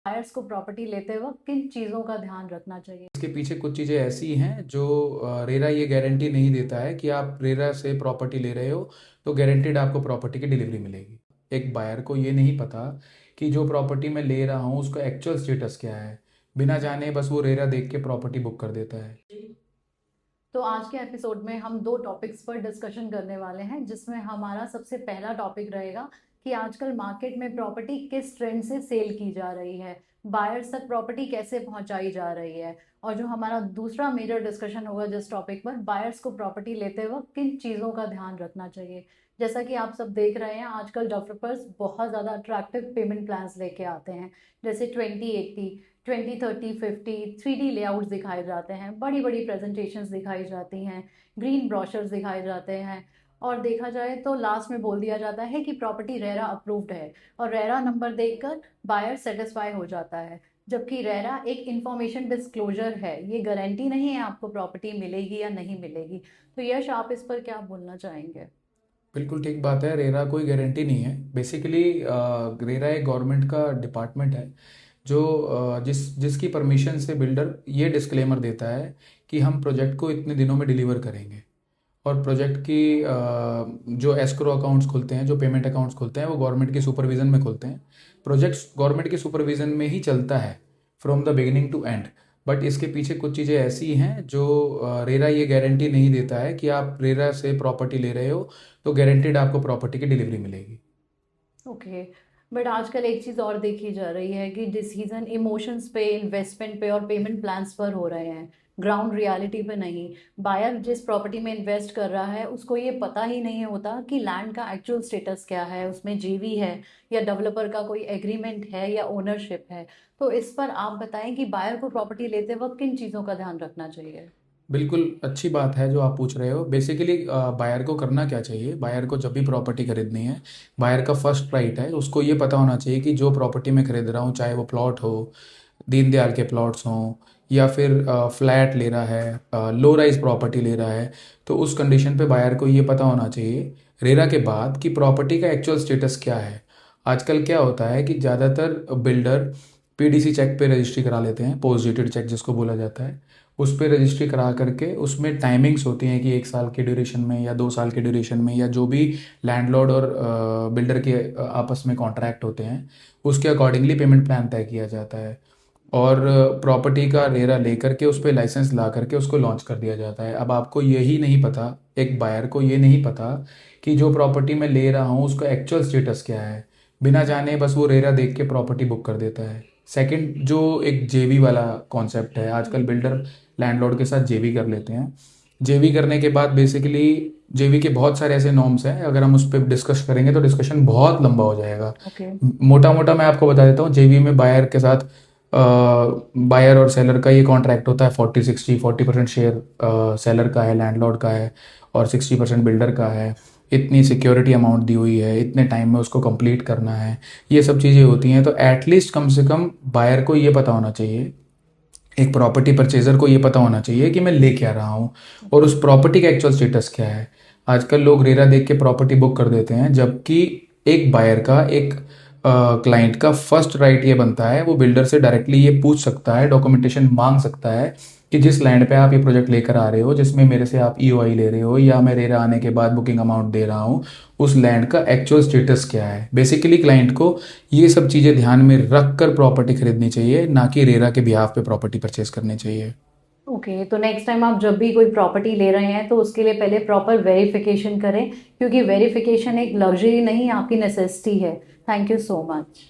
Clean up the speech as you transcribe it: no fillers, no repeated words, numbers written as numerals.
Buyers को property लेते वक्त किन चीज़ों का ध्यान रखना चाहिए? इसके पीछे कुछ चीज़ें ऐसी हैं जो रेरा ये गारंटी नहीं देता है कि आप रेरा से प्रॉपर्टी ले रहे हो तो गारंटीड आपको प्रॉपर्टी की डिलीवरी मिलेगी। एक बायर को ये नहीं पता कि जो प्रॉपर्टी मैं ले रहा हूँ उसका एक्चुअल स्टेटस क्या है। बिना जाने बस वो रेरा देख के प्रॉपर्टी बुक कर देता है। तो आज के एपिसोड में हम दो टॉपिक्स पर डिस्कशन करने वाले हैं, जिसमें हमारा सबसे पहला टॉपिक रहेगा कि आजकल मार्केट में प्रॉपर्टी किस ट्रेंड से सेल की जा रही है, बायर्स तक प्रॉपर्टी कैसे पहुंचाई जा रही है। और जो हमारा दूसरा मेजर डिस्कशन होगा जिस टॉपिक पर, बायर्स को प्रॉपर्टी लेते वक्त किन चीज़ों का ध्यान रखना चाहिए। जैसा कि आप सब देख रहे हैं, आजकल डेवलपर्स बहुत ज़्यादा अट्रैक्टिव पेमेंट प्लान्स लेके आते हैं, जैसे 2080, 2030, 50 3D लेआउट्स दिखाए जाते हैं, बड़ी बड़ी प्रेजेंटेशंस दिखाई जाती हैं, ग्रीन ब्रोशर्स दिखाए जाते हैं। और देखा जाए तो लास्ट में बोल दिया जाता है कि प्रॉपर्टी रेरा अप्रूव्ड है, और रेरा नंबर देखकर बायर सेटिस्फाई हो जाता है। जबकि रेरा एक इंफॉर्मेशन डिस्क्लोजर है, ये गारंटी नहीं है आपको प्रॉपर्टी मिलेगी या नहीं मिलेगी। तो यश, आप इस पर क्या बोलना चाहेंगे? बिल्कुल ठीक बात है, रेरा कोई गारंटी नहीं है। बेसिकली रेरा एक गवर्नमेंट का डिपार्टमेंट है जो जिसकी परमिशन से बिल्डर ये डिस्क्लेमर देता है कि हम प्रोजेक्ट को इतने दिनों में डिलीवर करेंगे। और प्रोजेक्ट की जो एस्क्रो अकाउंट्स खुलते हैं, जो पेमेंट अकाउंट्स खुलते हैं, वो गवर्नमेंट की सुपरविज़न में खुलते हैं। प्रोजेक्ट्स गवर्नमेंट की सुपरविज़न में ही चलता है from the beginning to end. But इसके पीछे कुछ चीज़ें ऐसी हैं जो रेरा ये गारंटी नहीं देता है कि आप रेरा से प्रॉपर्टी ले रहे हो तो गारंटीड आपको प्रॉपर्टी की डिलीवरी मिलेगी। ओके। बट आजकल एक चीज़ और देखी जा रही है कि डिसीजन इमोशंस पे, इन्वेस्टमेंट पे और पेमेंट प्लान्स पर हो रहे हैं, ग्राउंड रियलिटी पे नहीं। बायर जिस प्रॉपर्टी में इन्वेस्ट कर रहा है उसको ये पता ही नहीं होता कि लैंड का एक्चुअल स्टेटस क्या है, उसमें जेवी है या डेवलपर का कोई एग्रीमेंट है या ओनरशिप है। तो इस पर आप बताएं कि बायर को प्रॉपर्टी लेते वक्त किन चीज़ों का ध्यान रखना चाहिए? बिल्कुल अच्छी बात है जो आप पूछ रहे हो। बेसिकली बायर को करना क्या चाहिए, बायर को जब भी प्रॉपर्टी खरीदनी है, बायर का फर्स्ट राइट है, उसको ये पता होना चाहिए कि जो प्रॉपर्टी मैं खरीद रहा हूँ, चाहे वो प्लॉट हो, दीनदयाल के प्लॉट्स हों, या फिर फ्लैट ले रहा है, लो राइज प्रॉपर्टी ले रहा है, तो उस कंडीशन पे बायर को ये पता होना चाहिए रेरा के बाद कि प्रॉपर्टी का एक्चुअल स्टेटस क्या है। आजकल क्या होता है कि ज़्यादातर बिल्डर पीडीसी चेक पे रजिस्ट्री करा लेते हैं, पोस्ट डेटेड चेक जिसको बोला जाता है। उस पर रजिस्ट्री करा करके उसमें टाइमिंग्स होती हैं कि 1 साल के ड्यूरेशन में या 2 साल के ड्यूरेशन में, या जो भी लैंडलॉर्ड और बिल्डर के आपस में कॉन्ट्रैक्ट होते हैं, उसके अकॉर्डिंगली पेमेंट प्लान तय किया जाता है। और प्रॉपर्टी का रेरा लेकर के उस पर लाइसेंस ला करके उसको लॉन्च कर दिया जाता है। अब आपको यही नहीं पता, एक बायर को ये नहीं पता कि जो प्रॉपर्टी मैं ले रहा हूँ उसका एक्चुअल स्टेटस क्या है। बिना जाने बस वो रेरा देख के प्रॉपर्टी बुक कर देता है। सेकंड, जो एक जेवी वाला कॉन्सेप्ट है, आजकल बिल्डर लैंडलॉर्ड के साथ जेवी कर लेते हैं। जेवी करने के बाद बेसिकली जेवी के बहुत सारे ऐसे नॉर्म्स हैं, अगर हम उस पर डिस्कस करेंगे तो डिस्कशन बहुत लंबा हो जाएगा। ओके। मोटा मोटा मैं आपको बता देता हूँ, जेवी में बायर के साथ बायर और सेलर का ये कॉन्ट्रैक्ट होता है 40-60, 40% शेयर सेलर का है, लैंडलॉर्ड का है, और 60% बिल्डर का है। इतनी सिक्योरिटी अमाउंट दी हुई है, इतने टाइम में उसको कंप्लीट करना है, ये सब चीज़ें होती हैं। तो एटलीस्ट कम से कम बायर को ये पता होना चाहिए, एक प्रॉपर्टी परचेजर को ये पता होना चाहिए कि मैं ले क्या रहा हूँ और उस प्रॉपर्टी का एक्चुअल स्टेटस क्या है। आजकल लोग रेरा देख के प्रॉपर्टी बुक कर देते हैं, जबकि एक बायर का, एक क्लाइंट का फर्स्ट राइट ये बनता है, वो बिल्डर से डायरेक्टली ये पूछ सकता है, डॉक्यूमेंटेशन मांग सकता है कि जिस लैंड पे आप ये प्रोजेक्ट लेकर आ रहे हो, जिसमें मेरे से आप ईओआई ले रहे हो या मैं रेरा आने के बाद बुकिंग अमाउंट दे रहा हूँ, उस लैंड का एक्चुअल स्टेटस क्या है। बेसिकली क्लाइंट को ये सब चीज़ें ध्यान में रख कर प्रॉपर्टी खरीदनी चाहिए, ना कि रेरा के बिहाफ पे प्रॉपर्टी परचेज करनी चाहिए। ओके, तो नेक्स्ट टाइम आप जब भी कोई प्रॉपर्टी ले रहे हैं तो उसके लिए पहले प्रॉपर वेरिफिकेशन करें, क्योंकि वेरिफिकेशन एक लग्जरी नहीं, आपकी नेसेसिटी है। Thank you so much.